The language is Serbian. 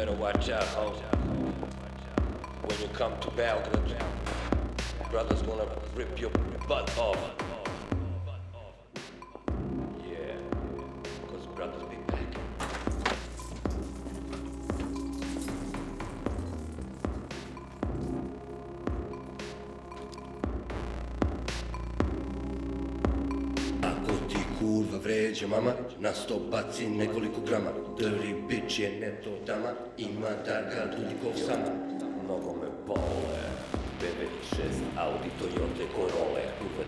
better watch out, ho. When you come to Belgrade, brothers gonna rip your butt off. Yeah, cause brothers be back. Ako ti kurva vređa mama, na sto baci nekoliko grama. Dirty bitch je neto dama, ima darga dudikov sama. Mnogo me bole, 9-6 Audi, Toyota, Corolla, kurva